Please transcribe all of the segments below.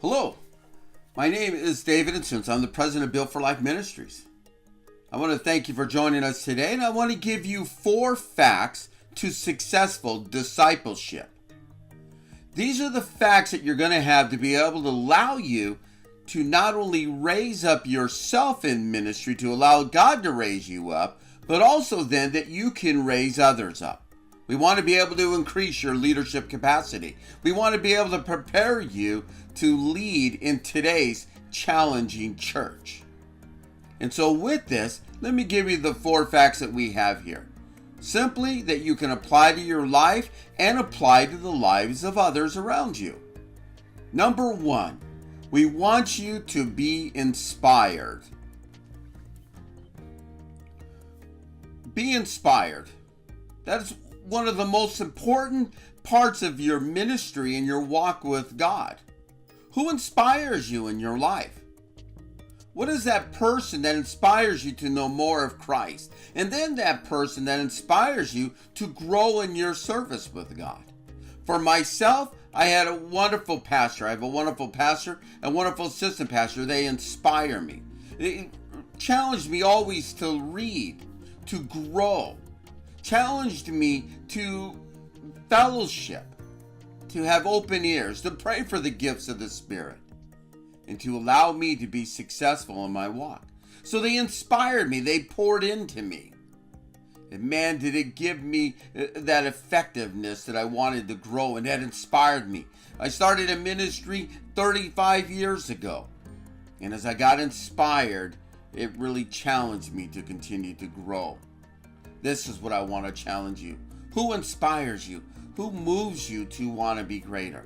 Hello, my name is David, and since I'm the president of Built for Life Ministries, I want to thank you for joining us today, and I want to give you 4 facts to successful discipleship. These are the facts that you're going to have to be able to allow you to not only raise up yourself in ministry, to allow God to raise you up, but also then that you can raise others up. We want to be able to increase your leadership capacity. We want to be able to prepare you to lead in today's challenging church. And so with this, let me give you the 4 facts that we have here. Simply that you can apply to your life and apply to the lives of others around you. Number 1, we want you to be inspired. Be inspired. That's one of the most important parts of your ministry and your walk with God. Who inspires you in your life? What is that person that inspires you to know more of Christ? And then that person that inspires you to grow in your service with God. For myself, I had a wonderful pastor. I have a wonderful pastor, a wonderful assistant pastor. They inspire me. They challenged me always to read, to grow. Challenged me to fellowship, to have open ears, to pray for the gifts of the Spirit, and to allow me to be successful in my walk. So they inspired me. They poured into me. And man, did it give me that effectiveness that I wanted to grow, and that inspired me. I started a ministry 35 years ago. And as I got inspired, it really challenged me to continue to grow. This is what I want to challenge you. Who inspires you? Who moves you to want to be greater?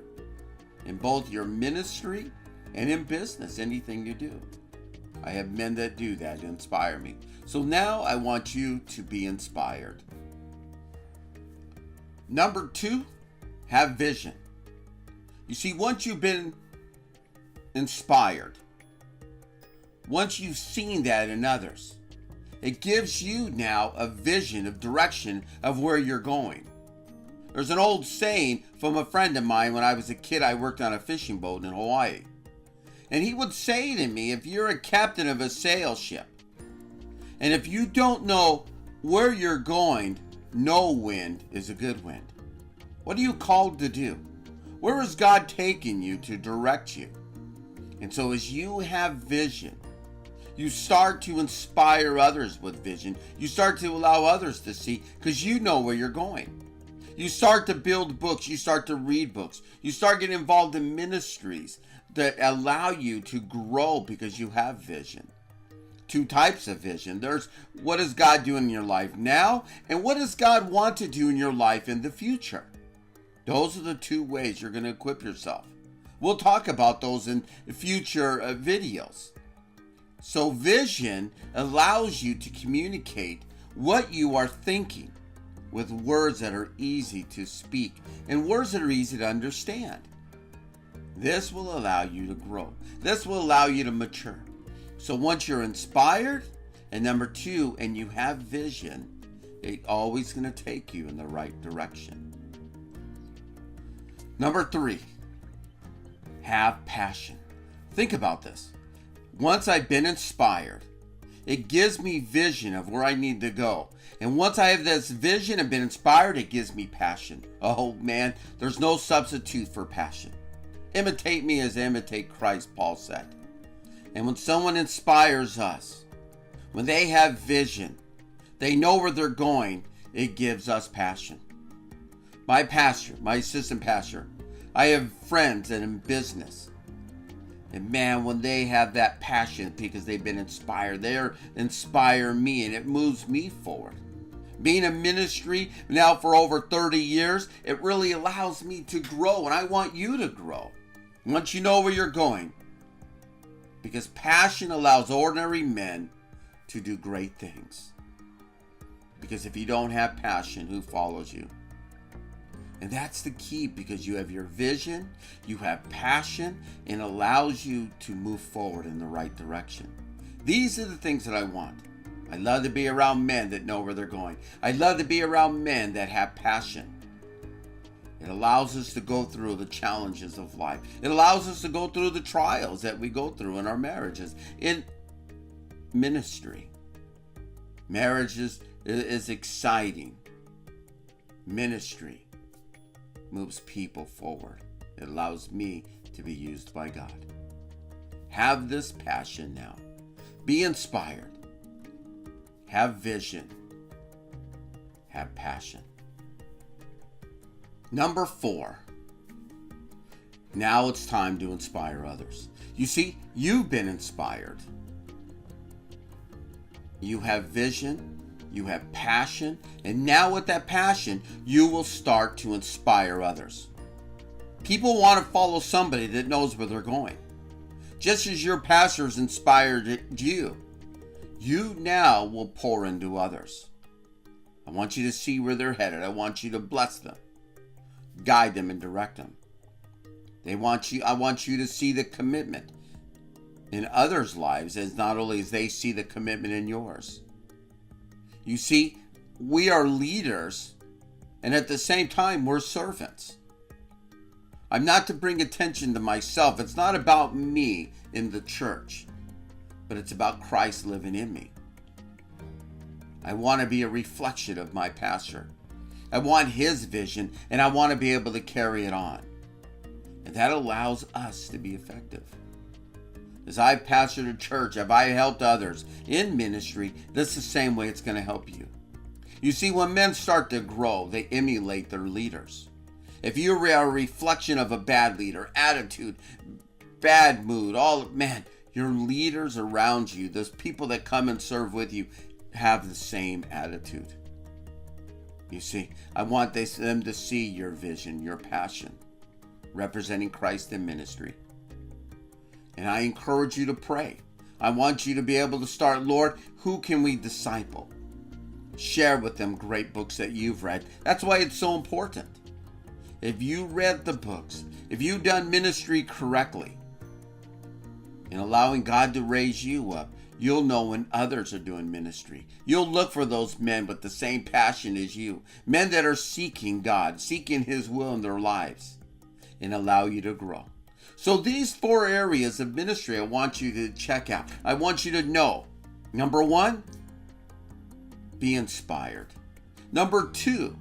In both your ministry and in business, anything you do. I have men that do that, inspire me. So now I want you to be inspired. Number 2, have vision. You see, once you've been inspired, once you've seen that in others, it gives you now a vision of direction of where you're going. There's an old saying from a friend of mine. When I was a kid, I worked on a fishing boat in Hawaii. And he would say to me, if you're a captain of a sail ship, and if you don't know where you're going, no wind is a good wind. What are you called to do? Where is God taking you to direct you? And so as you have vision, you start to inspire others with vision. You start to allow others to see because you know where you're going. You start to build books. You start to read books. You start getting involved in ministries that allow you to grow because you have vision. 2 types of vision. There's what is God doing in your life now, and what does God want to do in your life in the future? Those are the 2 ways you're going to equip yourself. We'll talk about those in future videos. So vision allows you to communicate what you are thinking with words that are easy to speak and words that are easy to understand. This will allow you to grow. This will allow you to mature. So once you're inspired, and number 2, and you have vision, it's always going to take you in the right direction. Number 3, have passion. Think about this. Once I've been inspired, it gives me vision of where I need to go. And once I have this vision and been inspired, it gives me passion. Oh man, there's no substitute for passion. Imitate me as I imitate Christ, Paul said. And when someone inspires us, when they have vision, they know where they're going, it gives us passion. My pastor, my assistant pastor, I have friends that are in business. And man, when they have that passion because they've been inspired, they inspire me and it moves me forward. Being a ministry now for over 30 years, it really allows me to grow, and I want you to grow. Once you know where you're going, because passion allows ordinary men to do great things. Because if you don't have passion, who follows you? And that's the key, because you have your vision, you have passion, and allows you to move forward in the right direction. These are the things that I want. I love to be around men that know where they're going. I love to be around men that have passion. It allows us to go through the challenges of life. It allows us to go through the trials that we go through in our marriages. In ministry, marriage is exciting. Ministry moves people forward. It allows me to be used by God. Have this passion now. Be inspired. Have vision. Have passion. Number 4. Now it's time to inspire others. You see, you've been inspired. You have vision, you have passion, and now with that passion, you will start to inspire others. People want to follow somebody that knows where they're going. Just as your pastors inspired you, you now will pour into others. I want you to see where they're headed. I want you to bless them, guide them, and direct them. I want you to see the commitment in others' lives as not only as they see the commitment in yours. You see, we are leaders, and at the same time, we're servants. I'm not to bring attention to myself. It's not about me in the church, but it's about Christ living in me. I want to be a reflection of my pastor. I want his vision, and I want to be able to carry it on. And that allows us to be effective. As I've pastored a church, have I helped others in ministry, that's the same way it's going to help you. You see, when men start to grow, they emulate their leaders. If you are a reflection of a bad leader, attitude, bad mood, your leaders around you, those people that come and serve with you, have the same attitude. You see, I want them to see your vision, your passion, representing Christ in ministry. And I encourage you to pray. I want you to be able to start, Lord, who can we disciple? Share with them great books that you've read. That's why it's so important. If you read the books, if you've done ministry correctly, in allowing God to raise you up, you'll know when others are doing ministry. You'll look for those men with the same passion as you. Men that are seeking God, seeking His will in their lives, and allow you to grow. So these 4 areas of ministry I want you to check out. I want you to know. Number 1, be inspired. Number 2,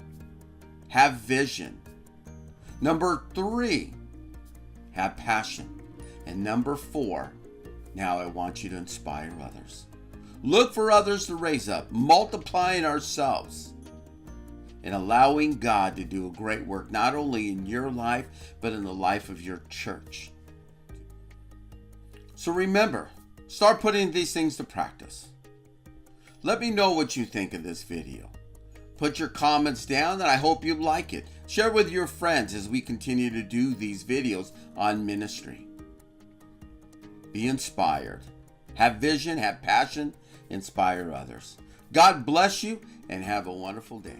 have vision. Number 3, have passion. And number 4, now I want you to inspire others. Look for others to raise up, multiplying ourselves, and allowing God to do a great work, not only in your life, but in the life of your church. So remember, start putting these things to practice. Let me know what you think of this video. Put your comments down, and I hope you like it. Share with your friends as we continue to do these videos on ministry. Be inspired. Have vision, have passion, inspire others. God bless you, and have a wonderful day.